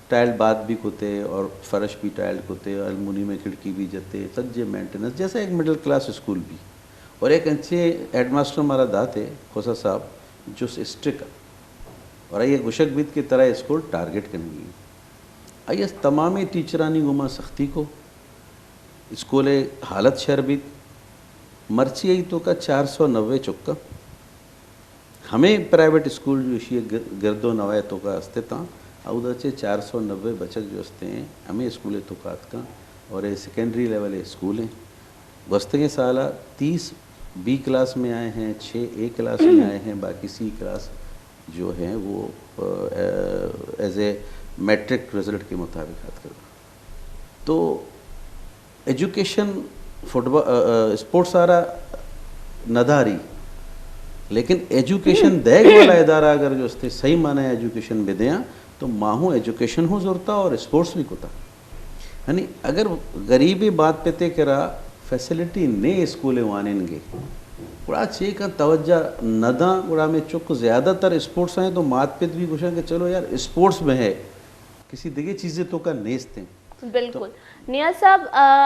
टाइल बात भी कोते और फर्श भी टाइल कोते अलमुनी में खिड़की भी जते सज्जे मेंटेनेंस जैसा एक मिडिल क्लास स्कूल भी और एक अच्छे हेडमास्टर हमारा दाते खोसा साहब जो स्ट्रिक और ये गुशकबिद की तरह स्कूल टारगेट करेंगी आइए तमाम टीचरानी गुमा सख्ती को स्कूल हालत शरबित मर्ची आई तो का 490 चुक्का हमें प्राइवेट स्कूल जो इसी गर्दो नवाए तो का अस्तित्व उधर से 490 बचत जो हस्ते हैं हमें स्कूल तुकात का और ये सेकेंडरी लेवल स्कूल हैं वस्ते के साल 30 B क्लास में आए हैं 6 A क्लास में आए हैं बाकी C क्लास जो हैं वो एज ए मैट्रिक रिजल्ट के मुताबिक हाथ कर तो एजुकेशन फुटबॉल स्पोर्ट्स सारा नदारी लेकिन एजुकेशन देख वाला इदारा अगर जो उससे सही माना एजुकेशन बेदें तो माहू एजुकेशन हो ज़रूरत और स्पोर्ट्स भी कोता यानी अगर गरीबी बात पे ते करा फैसिलिटी ने स्कूल वानेंगे बड़ा चे का तवज्जा नदा बड़ा में चुक ज़्यादातर स्पोर्ट्स हैं तो मात पित भी कुछ है कि चलो यार स्पोर्ट्स में है किसी दिगे चीज़ें तो का नेस्त हैं बिल्कुल निया साहब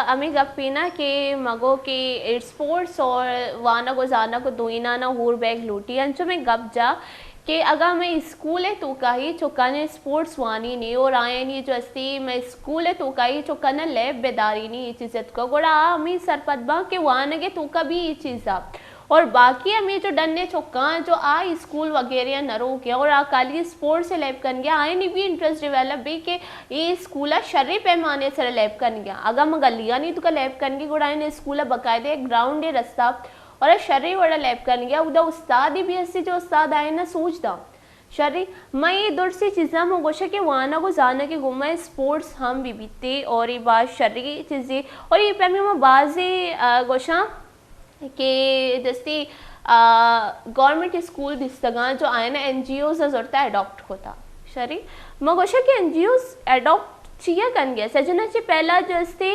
अमी गप्पीना के मगो के स्पोर्ट्स और वाना को जाना को दुईना ना हूर बैग लूटी अंचो में गप जा कि अगर मैं स्कूल है तो का ही चुकाने स्पोर्ट्स वानी नहीं और आए नहीं जो अस्ती मैं स्कूल है तो का ही चुकाना लैब बेदारी नहीं ये चीज़ को गोड़ा अमी सरपदबा के वाना के तो का भी ये चीज़ आ और बाकी हमें जो डन्ने चौका जो आ स्कूल वगैरह नरो के और अकाली स्पोर्ट्स से लैब कर गया आए नहीं भी इंटरेस्ट डेवलप भी के ये स्कूल शर्री पैमाने से लैब कर गया अगर मैं गलिया नहीं तो का लैब कर गई गुड़ा ने स्कूल बकायदे ग्राउंड है रास्ता और शर्री वड़ा लैब कर गया उदा उस्ताद ही भी ऐसे जो उस्ताद आए ना सोचता शर्री मैं ये दूर सी चीज़ा में गोशा के वाना को जाना के घुमा स्पोर्ट्स हम भी बीते और ये बात शर्री चीज़ें और ये पैमी में बाज़ी गोशा कि जैसे गवर्नमेंट स्कूल दिस्तगा जो आए ना NGOs ज़रूरत अडॉप्ट होता शरी मगोशा के NGOs अडॉप्ट चाहिए कर गया सजना ची पहला जैसे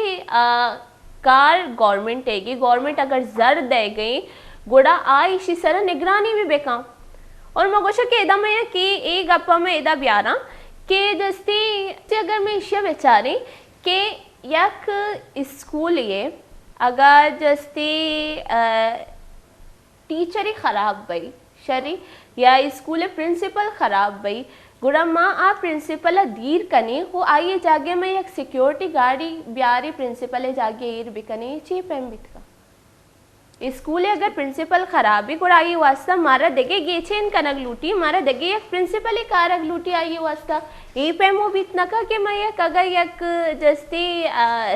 कार गवर्नमेंट हैगी गवर्नमेंट अगर जर दे गई गुड़ा आ इसी सर निगरानी भी बेका और मगोशा के एदा में कि एक गप्पा में एदा ब्यारा कि जैसे अगर मैं इश्या बेचारी कि यक स्कूल ये अगर जैसे टीचर ही ख़राब भई शरी या स्कूल प्रिंसिपल ख़राब भई गुड़ा माँ आप प्रिंसिपल दीर कने हो आइए जागे में एक सिक्योरिटी गाड़ी ब्यारी प्रिंसिपल जागे ईर बिकने ची पैम बितका स्कूल अगर प्रिंसिपल खराब ही गुड़ा आई वास्ता मारा देगे गेछे इन कनक लूटी मारा देगे एक प्रिंसिपल ही कारक लूटी आई वास्ता ये पैमो भी इतना का कि मैं एक अगर एक जैसे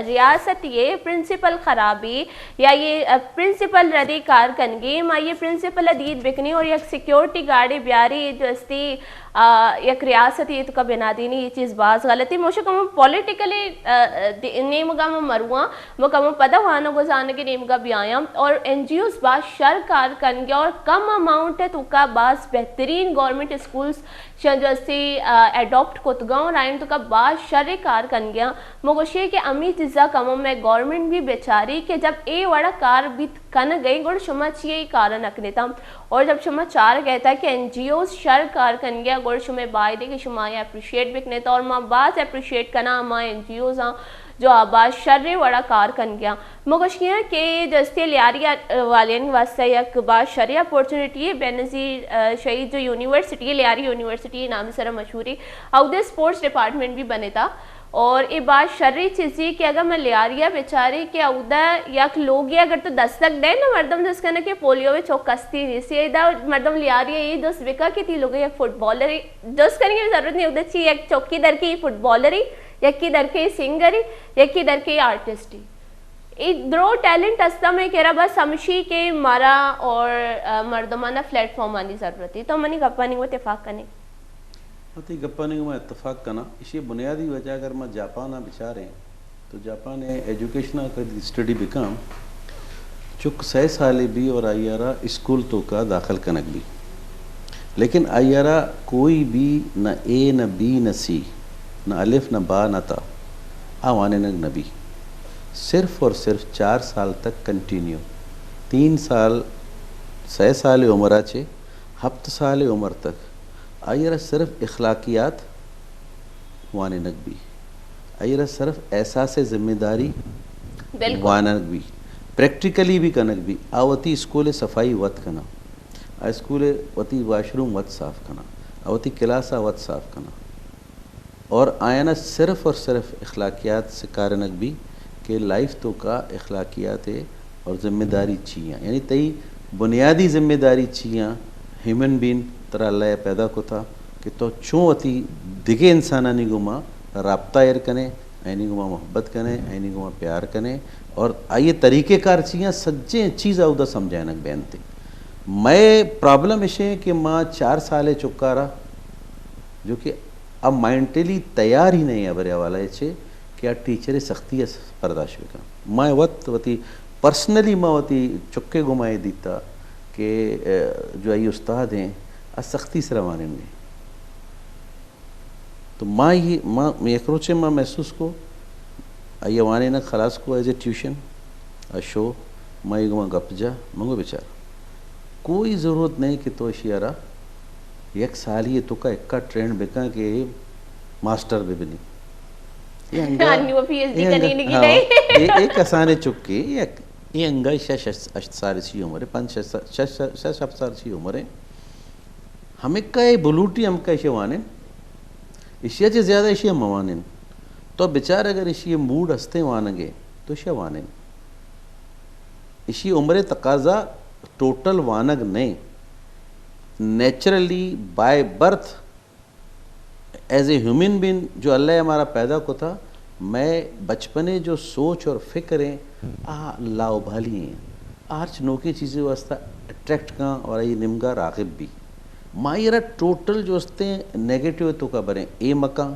रियासत ये प्रिंसिपल खराबी या ये प्रिंसिपल रदी कार कनगी मैं ये प्रिंसिपल अदीद बिकनी और एक सिक्योरिटी गाड़ी ब्यारी जैसे एक रियासत ये तो का बिना दी नहीं ये चीज़ बात गलती मोशे कम पॉलिटिकली नेम का मैं मरुआ वो कम पता वाना को जाने के नेम का भी आया और NGOs बात शर कार कर गया और कम अमाउंट है तो का बास बेहतरीन गवर्नमेंट स्कूल्स जैसे अडॉप्ट कोतगांव राइन तो का बात शर कार कर गया मगोशे के अमी चीज़ा कमों में गवर्नमेंट भी बेचारी के जब ए वड़ा कार भी कन गई गुड़ शुमा चाहिए कारण अकने था और जब शुमा चार कहता है कि NGOs शर कार कर गया गुड़ शुमे बाय दे कि शुमा अप्रिशिएट बिकने था और माँ बात अप्रिशिएट करना माँ NGOs हाँ जो आबाद शर्रे वड़ा कार कन गया मगशिया के जैसे लियारिया वाले वास्ते एक बात शर्रे अपॉर्चुनिटी है बेनज़ीर शहीद जो यूनिवर्सिटी है लियारी यूनिवर्सिटी नाम से मशहूरी उधर स्पोर्ट्स डिपार्टमेंट भी बने था और ये बात शर्री चीज़ी कि अगर मैं लियारिया बेचारी के उधर यक लोग अगर तो दस्तक दे ना मर्दम जिसका ना कि पोलियो में चौकस्ती नहीं सी इधर मर्दम लियारिया ये दोस्त विका की थी लोग एक फुटबॉलर ही दोस्त करने की जरूरत नहीं उधर चाहिए एक चौकी दर की फुटबॉलर ही यकी दर के सिंगर ही यकी दर के आर्टिस्ट ही द्रो टैलेंट अस्ता में कह रहा बस समशी के मारा और मर्दमाना प्लेटफॉर्म आनी ज़रूरत है तो मनी गप्पा नहीं वो इतफाक़ करने अति गप्पा नहीं मैं इतफाक़ करना इसी बुनियादी वजह अगर मैं जापान बिचारे तो जापान एजुकेशन का स्टडी बिकम चुक 6 साल भी और आयारा स्कूल तो का दाखिल कनक भी लेकिन आयारा कोई भी न ए न बी न सी न अलिफ न बा न ता आवाने नबी सिर्फ़ और सिर्फ 4 साल तक कंटिन्यू 3 साल 6 साल उम्र चे 7 साल उम्र तक आयरा सिर्फ इखलाकियात वाने नकबी आयरा सिर्फ एहसास ज़िम्मेदारी वानक भी प्रैक्टिकली भी कनक भी आवती स्कूल सफाई वत कना आ स्कूल वती वाशरूम वत साफ़ कना आवती क्लासा वत साफ़ कना और आयना सिर्फ और सिर्फ इखलाकियात से कारणक भी कि लाइफ तो का इखलाकियात है और ज़िम्मेदारी चाहिए यानी तई बुनियादी ज़िम्मेदारी चाहिए ह्यूमन बीन तरह अल्लाह पैदा को था कि तो चूँ अति दिगे इंसानी गुमा राब्ता एर कने ऐनी गुमा मोहब्बत कने ऐनी गुमा प्यार कने और आइए तरीक़ेकार चाहिए सज्जे चीज़ आउदा समझानक बैन थे मैं प्रॉब्लम इसे कि माँ 4 साल चुका रहा जो कि अब मेंटली तैयार ही नहीं है बरिया वाला ये क्या टीचर सख्ती बर्दाश्त का मैं वती पर्सनली मैं वती चुक्के घुमाए दीता कि जो ये उस्ताद हैं सख्ती से रवाने में तो माँ ये माँ एकरोचे माँ महसूस को ये वाने न खलास को एज ए ट्यूशन शो माँ ये गपजा मंगो बेचार कोई ज़रूरत नहीं कि तो शियारा एक साल ये तो का एक ट्रेंड बेका के मास्टर भी बनी ये अंगा अन्नी वो PhD ये करने अंगा- की हाँ, नहीं ये कसाने चुक्के ये अंगा 6 सालची उम्र है 5-6 सालची उम्र है हमें काय बुलूटी हम कैसे वाने इशियाचे ज़्यादा इशिया मवानेन तो बेचार अगर इशी मूड हस्ते वानगे तो इशिया वानेन इशी उम्र तकाजा टोटल वानग नहीं naturally by birth as a human being जो अल्लाह ने हमारा पैदा को था मैं बचपने जो सोच और फिक्र हैं लाउभाली हैं आर्च नोकी चीज़ें वास्ता अट्रैक्ट का और ये निमगा रागिब भी मायरा टोटल जो हस्ते नेगेटिव तो का बरें ए मका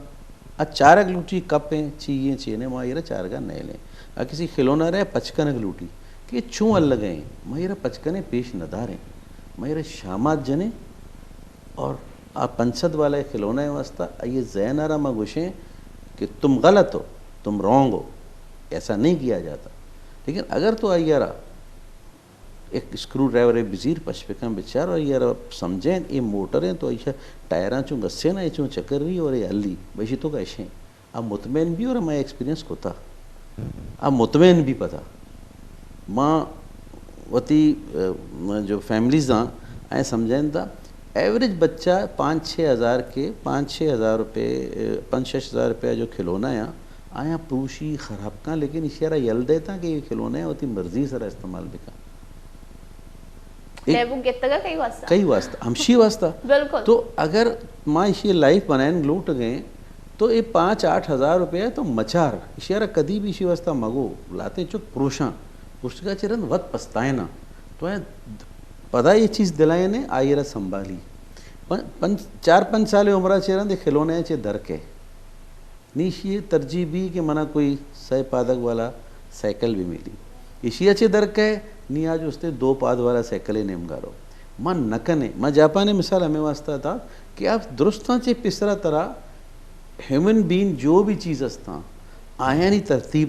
चारक लूटी कप हैं चाहिए चीने मायरा चारगा नए लें किसी खिलौना रहे पचकनक लूटी कि चूँ अलग हैं मायरा पचकने पेश नदार हैं मायरा शामात जने और आप पंचद वाला खिलौना है वास्ता ये जहन आ रहा मगुशें कि तुम गलत हो तुम रॉन्ग हो ऐसा नहीं किया जाता लेकिन अगर तो आइयारा एक स्क्रू ड्राइवर है बिजीर पशपिका बेचार और यार समझें ये मोटर हैं तो ऐसा टायरा चूँ गस्से ना चूँ चक्कर रही और ये अल्ली वैसे तो कैसे अब मुतमैन भी और मैं एक्सपीरियंस को था अब मुतमैन भी पता माँ वती जो फैमिलीज आए समझें था एवरेज बच्चा 5-6 हज़ार के 5-6 हज़ार रुपये 5-6 हज़ार रुपया जो खिलौना है आया पूछी ख़राब का लेकिन इशारा यल देता कि ये खिलौने होती मर्जी सर इस्तेमाल बिका कई वास्ता हमशी वास्ता बिल्कुल तो अगर माँ इसी लाइफ बनाए लूट गए तो ये 5-8 हज़ार रुपया तो मचार इशारा कदी भी इसी वास्ता मगो लाते चुक पुरुषा पुरुष का चिरन वत पछताए ना तो पता ये चीज़ दिलाए ने आयरा संभाली 4-5 साल उम्र चेरन दे खिलौने चे दर के नीशिए तरजीह भी कि मना कोई 6 पादक वाला साइकिल भी मिली इशिया चे दर के नी आज उसने 2 पाद वाला साइकिल ही नेमगारो मां नकने मां जापानी मिसाल हमें वास्ता था कि आप दुरुस्ता चे पिसरा तरह ह्यूमन बीन जो भी चीज़ अस्ता आयानी तरतीब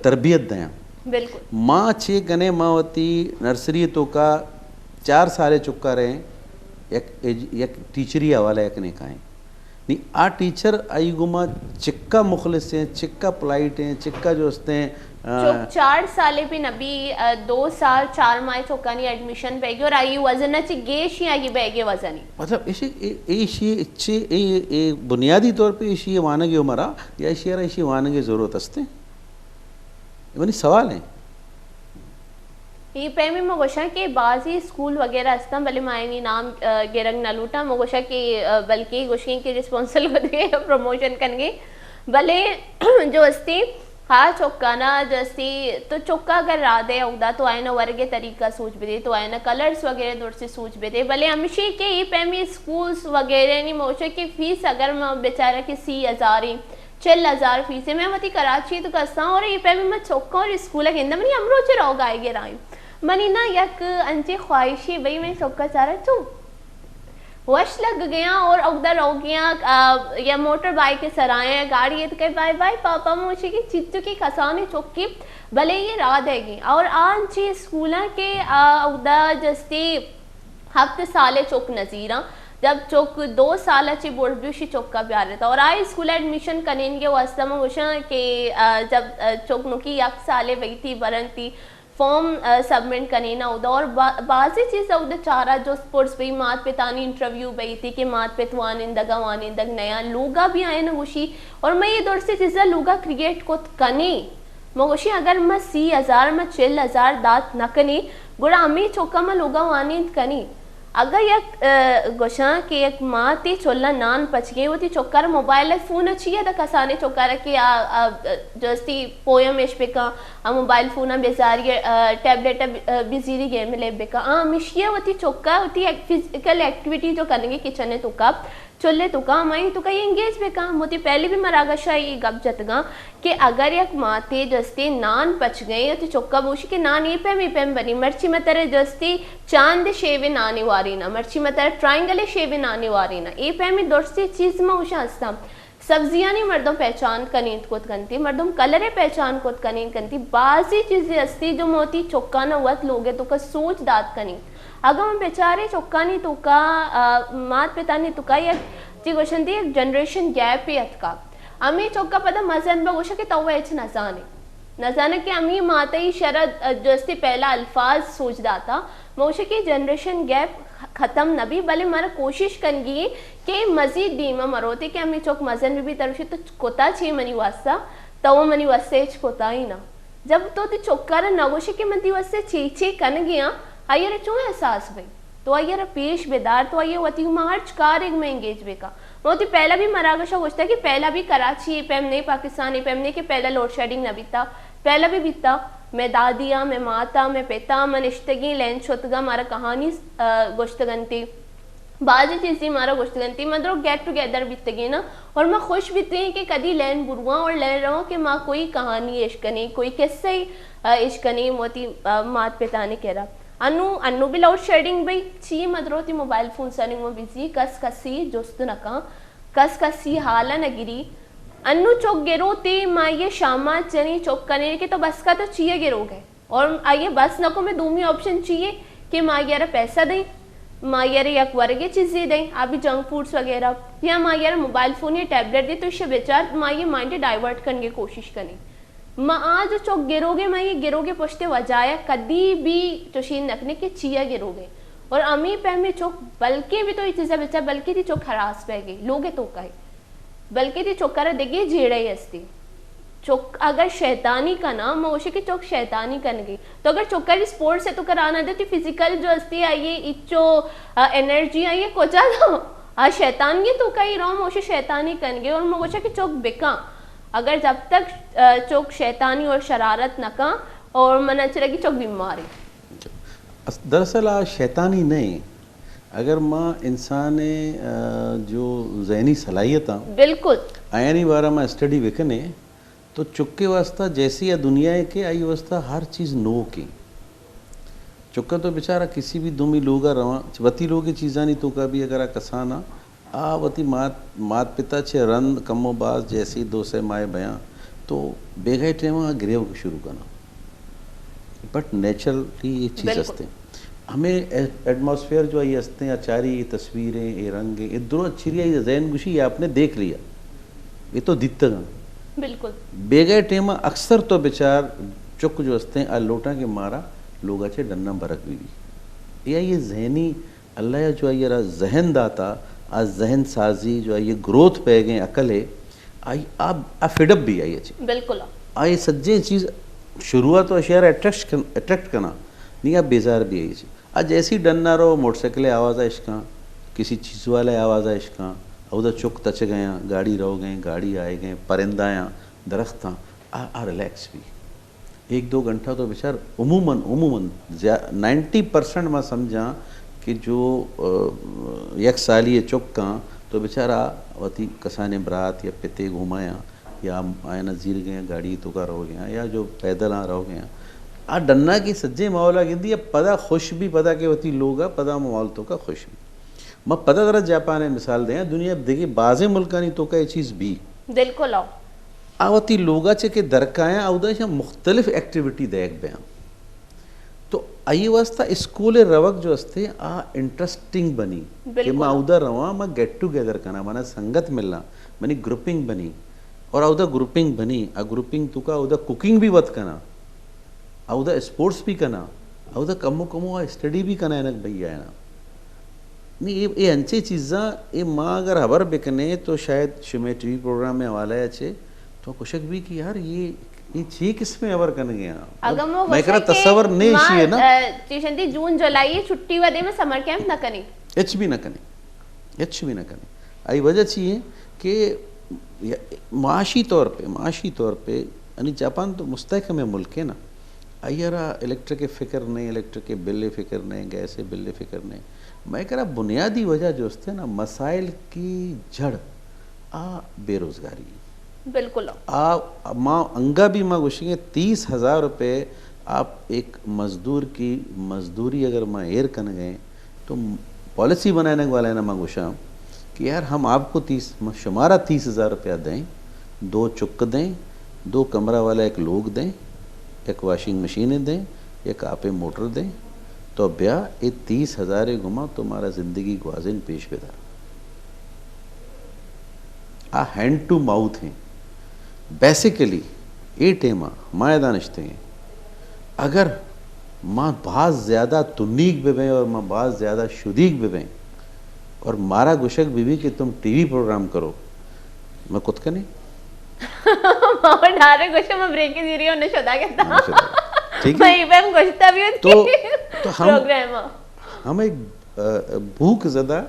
तरबियत दया बिल्कुल माँ छे गने मावती नर्सरी तो का 4 साले चुका रहे एक टीचरी हवाला एक ने कहा नहीं आ टीचर आई गुमा चिक्का मुखलिस हैं चिक्का पोलाइट हैं चिक्का जो हस्ते हैं 4 साले पे नबी 2 साल 4 माह चौकानी एडमिशन पैगी और आई वजन ची गेश ही आई बैगे वजन मतलब इसी इच्छे ए बुनियादी तौर पे इसी वानगी उमरा या इसी वानगी ज़रूरत हस्ते वनी सवाल है ये पैमी मगोशा के बाजी स्कूल वगैरह अस्ता भले मायनी नाम गिरंग न लूटा मगोशा के बल्कि गोशी के रिस्पॉन्सिबल होते प्रमोशन करेंगे भले जो अस्ती हाँ चौकाना जैसी तो चौका अगर राधे उदा तो आए ना वर्गे तरीका सोच भी दे तो आए ना कलर्स वगैरह दूर से सोच भी दे भले हमेशा के ये पैमी स्कूल्स वगैरह नहीं मोशा की फीस अगर मैं बेचारा की 30,000 4,000 फीस है मैं वती कराची तो कसता और ये पैमी मैं चौका और स्कूल के अंदर मनी अमरो चे रहो गाय गे राई मनी ना यक अंचे ख्वाहिशी भाई मैं चौका चाह रहा तू वश लग गया और उधर हो गया या मोटर बाइक के सराय गाड़ी ये तो कहे बाय बाय पापा मुझे की चित्तू की खसाने चौकी भले ये रात हैगी और आज स्कूल के उधर जस्ती हफ्ते साले चौक नजीरा जब चौक 2 साल अच्छी बोर्ड भी चौक का प्यार रहता और आई स्कूल एडमिशन करेंगे वास्ता में वोशा के जब चौक नुकी 1 साले वही थी बरन थी फॉर्म सबमिट करनी ना उदा और बाजी चीज़ उदा चारा जो स्पोर्ट्स भी मात पितानी इंटरव्यू बई थी कि मात पितवान इंदगा वान इंदग नया लोगा भी आए ना गुशी और मैं ये दौर से चीज़ा लोगा क्रिएट को कनी मगोशी अगर मैं 30,000 में 4,000 दात न कनी गुड़ा अमी चौका में लोगा वानी कनी अगर एक गोशा के एक माँ ती चोल्ला नान पच गई वो ती चौकार मोबाइल फोन अच्छी है तो कसाने चौकार के जस्ती पोयम इश बेका मोबाइल फोन बेजारी टैबलेट बिजीरी गेम ले बेका मिशिया वो ती चौका होती फिजिकल एक्टिविटी जो करेंगे किचन है तो कब चोले तो का माई तो कहीं एंगेज बेका मोती पहले भी मरागशा ये गप जतगा कि अगर एक माते जस्ती नान पच गई तो चौका बोशी के नान ये पेम बनी मर्ची मतरे जस्ती चांद शेवे नानी वारी ना मर्ची मतरे ट्रायंगल शेवे नानी वारी ना ये पेमी दोस्ती चीज में उशा हस्ता सब्जियां नहीं मर्दों पहचान कनीत कोत कंती मर्दों कलरे पहचान कोत कनीत कंती बाजी चीजें हस्ती जो मोती चौका न वत लोगे तो का सोच दात कनी अगर हम बेचारे चौका नहीं तो का मात पिता नहीं तो का या जी क्वेश्चन थी एक जनरेशन गैप ही अतका आम्ही चोक्का पदा मजन बघू की तव एच नजाने कि आम्ही माताई शरद जस्ती पहला अल्फाज सोच दाता मोशे की जनरेशन गैप खत्म न भी भले मारा कोशिश करेंगी कि मजीद दीमा मरोते कि आम्ही चौक मजन भी तरफ तो कोता छे मनी वास्ता तव मनी वास्ते कोता ही ना जब तो ती चौकार नगोशे के मती वास्ते चे कन गया आयर चो एहसास भाई तो आयर पेश बेदार तो आइए वती मार्च कार एक में एंगेज बेका मोती पहला भी मरागशा होता है कि पहला भी कराची पेम नहीं पाकिस्तान पेम नहीं कि पहला लोड शेडिंग न बीता पहला भी बीता मैं दादिया मैं माता मैं पिता मैं निश्तगी लैन छोतगा मारा कहानी गोश्तगंती बाजी चीज़ी मारा गोश्तगंती मतलब गेट टुगेदर बीतगी ना और मैं खुश बीती कि कदी लैन बुरुआ और ले रहा हूँ कि माँ कोई कहानी इश्क नहीं कोई किस्से इश्क नहीं मोती मात पिता ने कह रहा अनु भी लोड शेडिंग भाई ची मदरोती मोबाइल फोन सनी वो बिजी कस कसी जोस्त नका कस कसी हाला नगिरी अन्नू चौक गिरो ते माँ ये शामा चनी चौक करने के तो बस का तो चाहिए गिरो गए और आइए बस नको में दूसरी ऑप्शन चाहिए कि माँ यार पैसा दें माँ यार या वर्गे चीज़ें दें अभी जंक फूड्स वगैरह या माँ यार मोबाइल फ़ोन या टैबलेट दे तो इससे बेचार माँ ये माइंड डाइवर्ट करने की कोशिश करें माँ आज चौक गिरोगे माँ ये गिरोगे पुछते वजाया कदी भी चोशीन रखने के चिया गिरोगे और अमी पे में चौक बल्कि भी तो ये चीज़ें बेचा बल्कि थी चौक हरास पे गई लोगे तो कहे बल्कि थी चौक कर देगी झेड़ा ही हस्ती चौक अगर शैतानी का ना मोशे की चौक शैतानी करने गई तो अगर चौकर स्पोर्ट्स से तो कराना दे तो फिजिकल जो हस्ती आइए इच्छो एनर्जी आइए कोचा दो शैतान ये तो कहीं रहो मोशे शैतानी करने और मोशे की चौक बिका अगर जब तक चौक शैतानी और शरारत नका और मन चलेगी चौक बीमारी दरअसल आज शैतानी नहीं अगर माँ इंसान जो जहनी सलाहियत बिल्कुल आयानी बारा मां स्टडी विकने तो चुक्के वास्ता जैसी या दुनिया के आई वास्ता हर चीज़ नो की चुक्का तो बेचारा किसी भी दुमी लोगा रवा वती लोग की चीज़ा नहीं तो का भी अगर कसाना आ वती मात पिता छे रंद कमोबाज जैसी दो से माए बयां तो बेगाई टेमा गिरेव शुरू करना बट नेचुरली ये चीज़ हंसते हमें एटमॉस्फेयर जो ये हंसते हैं चारी ये तस्वीरें ये रंग ये दोनों अच्छी ये जैन गुशी ये आपने देख लिया ये तो दित्तगा बिल्कुल बेगाई टेमा अक्सर तो बेचार चुक जो हंसते हैं लोटा के मारा लोगा छे डन्ना भरक भी ये जहनी अल्लाह जो है ये जहन दाता आज जहन साजी जो है ये ग्रोथ पे गए अकल है आई आप फिडअप भी आई अच्छी बिल्कुल आई सज्जे चीज़ शुरुआत तो शेयर अट्रैक्ट करना नहीं आप बेजार भी आई आज जैसी डन्ना रहो मोटरसाइकिल आवाज़ है इसका किसी चीज़ वाले आवाज़ है इसका उधर चुक तच गया गाड़ी रहो गए गाड़ी आए गए परिंदा दरख्त आ रिलैक्स भी 1-2 घंटा तो बेचार उमूमन 90% मैं समझा कि जो एक साल ये चुक्का तो बेचारा वती कसाने बरात या पिते घुमाया या आया नज़ीर गए गाड़ी तो का रहो गया या जो पैदल रहो गया आ डन्ना की सज्जे माहौल गिंदी पदा खुश भी पदा के वती लोग पदा माहौल तो का खुश भी मैं पता तरह जापान मिसाल दें दुनिया देखिए बाज़े मुल्कानी तो का ये चीज़ भी बिल्कुल आवती लोगा चे के दरकाया उदा मुख्तलिफ एक्टिविटी देख बयां तो आई वास्ता स्कूल रवक जो हस्ते आ इंटरेस्टिंग बनी कि मैं उधर रवा मैं गेट टुगेदर करना माना संगत मिलना मनी ग्रुपिंग बनी और उधर ग्रुपिंग बनी आ ग्रुपिंग तुका उधर कुकिंग भी वत करना उधर स्पोर्ट्स भी करना उधर कमो आ स्टडी भी करना है भैया है ना नहीं ये अंचे चीज़ा ये माँ अगर हबर बिकने तो शायद शुमे टीवी प्रोग्राम में हवाला है अच्छे तो कुशक भी कि यार ये छी किस में अवर करने गया अगर वो मैं कह रहा तस्वर नहीं चाहिए ना चीशंती जून जुलाई छुट्टी वदे में समर कैंप न करें एच भी न करें आई वजह चाहिए कि माशी तौर पे यानी जापान तो मुस्तहकम है मुल्क है ना अयरा इलेक्ट्रिक के फ़िक्र नहीं इलेक्ट्रिक के बिल फ़िक्र नहीं गैस के बिल फ़िक्र नहीं मैं कह रहा बुनियादी वजह जो है ना मसाइल की जड़ बेरोज़गारी बिल्कुल माँ अंगा भी माँ गुशेंगे 30,000 रुपये आप एक मज़दूर की मजदूरी अगर माँ एर कर गए तो पॉलिसी बनाने वाला है ना माँ गुशा कि यार हम आपको शुमारा 30,000 रुपया दें 2 चुक दें 2 कमरा वाला एक लोग दें एक वॉशिंग मशीनें दें एक आपे मोटर दें तो ब्याह ये 30,000 घुमा तुम्हारा ज़िंदगी ग्वाजिन पेश बेदार आ हैंड टू माउथ हैं बेसिकली ए टेमा माए दानिश्ते अगर माँ बहुत ज़्यादा तुन्नीक बेबें और माँ बहुत ज़्यादा शुदीक बेबें और मारा गुशक बीवी कि तुम टीवी प्रोग्राम करो मैं कुछ का नहीं मामा डारे कुछ मैं ब्रेक की दीरी होने शुदा कहता ठीक मैं है। इवेम कुछ तभी तो हम प्रोग्राम एक भूख ज़दा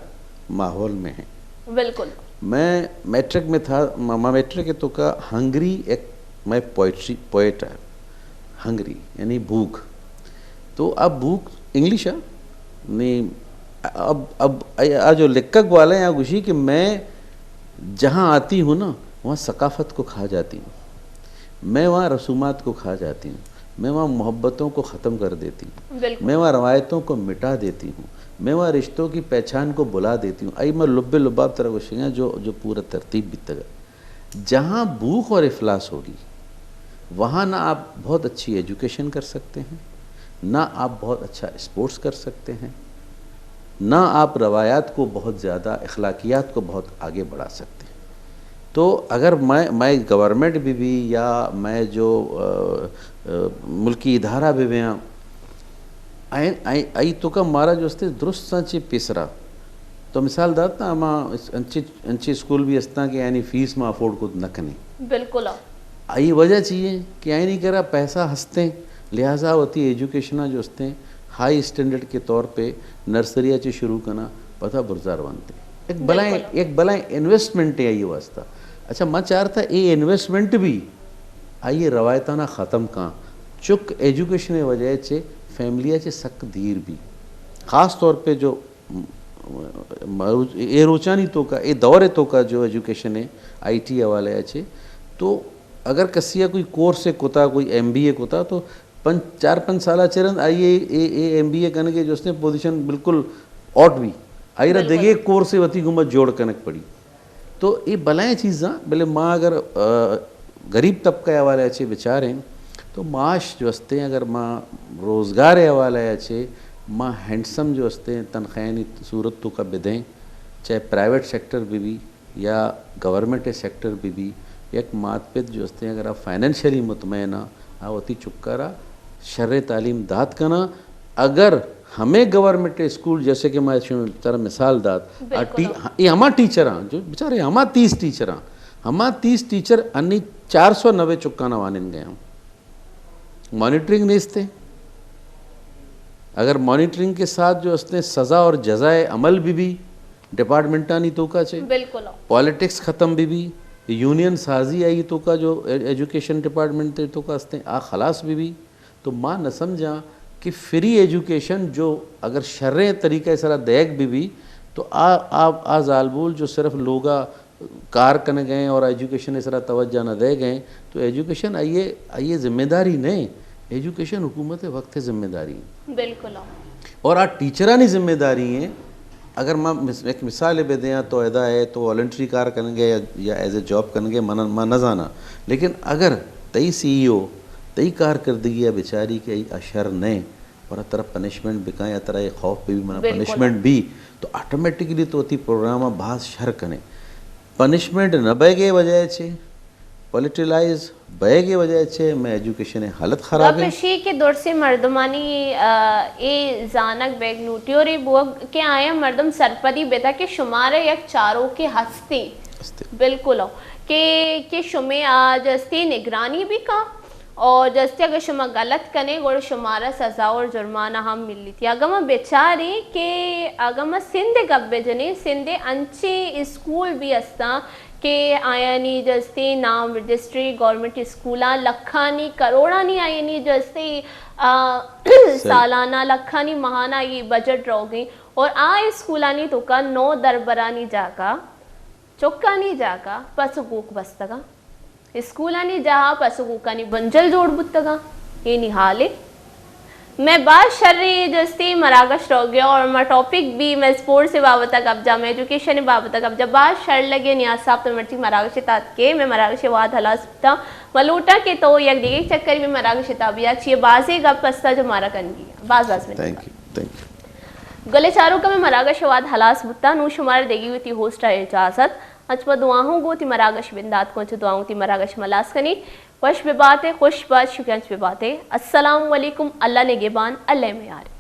माहौल में हैं। बिल्कुल। मैं मैट्रिक में था, मामा मैट्रिक के तो का हंगरी एक मैं पोएट है, हंगरी यानी भूख। तो अब भूख इंग्लिश है नहीं, अब आज जो लेखक वाले हैं खुशी कि मैं जहाँ आती हूँ ना वहाँ सकाफ़त को खा जाती हूँ, मैं वहाँ रसूमात को खा जाती हूँ, मैं वहाँ मोहब्बतों को ख़त्म कर देती हूँ, मैं वहाँ रवायतों को मिटा देती हूँ, मैं वहाँ रिश्तों की पहचान को बुला देती हूँ। आई मैं लुब्बे लुबाब तरह कुछ जो पूरा तरतीब बीतेगा। जहाँ भूख और इफलास होगी वहाँ ना आप बहुत अच्छी एजुकेशन कर सकते हैं, ना आप बहुत अच्छा स्पोर्ट्स कर सकते हैं, ना आप रवायात को बहुत ज़्यादा, अखलाकियात को बहुत आगे बढ़ा सकते हैं। तो अगर मैं गवर्नमेंट भी या मैं जो मुल्की इदारा भी आई तो का मारा जो अस्ते दुरुस्त सांचे पिसरा तो मिसाल दाता अमा अंची स्कूल भी अस्ता कि यानी फीस में अफोर्ड को न कने बिल्कुल आई वजह चाहिए कि आई नहीं करा पैसा हंसते, लिहाजा होती एजुकेशन जो हंसते हाई स्टैंडर्ड के तौर पे नर्सरिया से शुरू करना पता बुरजार बनते एक बलाएं इन्वेस्टमेंट है ये वास्ता। अच्छा मैं चाह रहा था ये इन्वेस्टमेंट भी आइए रवायताना ख़त्म कहाँ चुक एजुकेशन वजह से फैमिलिया से सक धीर भी ख़ास तौर पे जो ये रोचानी तो का ये दौरे तो का जो एजुकेशन है IT हवाले अच्छे तो अगर कसिया कोई कोर्स है कोता कोई MBA कोता तो 4-5 साल चरण आइए MBA करने के जो उसने पोजीशन बिल्कुल ऑट भी आई रहा देखिए कोर्स से वती घुमा जोड़ कनक पड़ी। तो ये बलाएँ चीज़ पहले माँ अगर गरीब तबका हवाले अच्छे विचार हैं तो माश जो हंसते हैं, अगर माँ रोज़गार हवाले अच्छे माँ हैंडसम जो हंसते हैं तनख्वाही सूरत तो का बिदें, चाहे प्राइवेट सेक्टर भी या गवर्नमेंट सेक्टर भी एक मात पित जो हंसते हैं अगर आप फाइनेंशियली मुतमैना आवती चुक्कारा शर्र तालीम दात करना। अगर हमें गवर्नमेंट स्कूल जैसे कि मैं तरह मिसाल दात ये हमारा टीचर जो बेचारे हमारा 30 टीचर हमारा 30 टीचर अन्नी 490 चुक्काना वानिन गए हम मॉनिटरिंग नहीं इसते। अगर मॉनिटरिंग के साथ जो उसने सज़ा और जज़ाए अमल भी डिपार्टमेंटा नहीं तो का बिल्कुल पॉलिटिक्स ख़त्म भी यूनियन साजी आई तो का जो एजुकेशन डिपार्टमेंट थे तो का हंसते आ खलास भी तो माँ न समझा कि फ्री एजुकेशन जो अगर शर्रे तरीक़े सरा देख भी तो आ जालबूल जो सिर्फ लोगा कार करने गए और एजुकेशन इस तरह तवज्जो न दे गए तो एजुकेशन आइए जिम्मेदारी नहीं, एजुकेशन हुकूमत वक्त जिम्मेदारी बिल्कुल और आ टीचरानी जिम्मेदारी है। अगर मैं एक मिसाल बे दें तो अदा है तो वॉलंटरी कार करेंगे या एज ए जॉब करेंगे मन न जाना, लेकिन अगर तई CEO तई कारकर्दगी या बेचारी के अशर नहीं और तरह पनिशमेंट बिका या तरह खौफ भी मना पनिशमेंट भी तो ऑटोमेटिकली तो अति प्रोग्राम भास शर कने पनिशमेंट न बगे वजह से पॉलिटिलाइज बगे वजह से मैं एजुकेशन हालत ख़राब है पेशी के दौर से मर्दमानी ए जानक बैग नूटी और बुग के आया मर्दम सरपदी बेटा के शुमार एक चारों के हस्ती बिल्कुल के शुमे आज हस्ती निगरानी भी का और जैसे अगर शुमा गलत कने और शुमारा सज़ा और जुर्माना हम मिली थी। अगर मैं बेचारी के अगर मैं सिंधे गब्बे जने सिंधे अंचे स्कूल भी हस्ता के आयानी जस्ते नाम रजिस्ट्री गवर्नमेंट स्कूला लखानी करोड़ानी आयानी जस्ते सालाना लखानी महाना ये बजट रह गई और आ स्कूलानी तो का 9 दरबरानी जागा चौकानी जागा पसगूक बस्तगा स्कूलानी जहाँ पसगूकानी बंजल जोड़ बुतगा ये निहाले मैं बात शर्री जस्ती मरागश रह गया और मैं टॉपिक भी मैं स्पोर्ट्स से बाबत कब्जा मैं एजुकेशन बाबत कब्जा बात शर लगे नियाज साहब तो मर्ची मरागश तात के मैं मरागश वाद हलासता मलूटा के तो एक दिगे चक्कर में मरागश ताबिया अच्छी बाजी गप पस्ता जो मारा कन गया बाज में थैंक यू गले चारों का मैं मरागश वाद हलास बुत्ता नू शुमार देगी हुई थी होस्ट इजाज़त अचमा दुआहों गो ती मरागश बिंदात को दुआओं ती मरागश मलास्कनी खुश बे बातें खुश बात शुक्र पे बातें। अस्सलाम वालेकुम। अल्लाह ने गेबान अल्लाह में यार।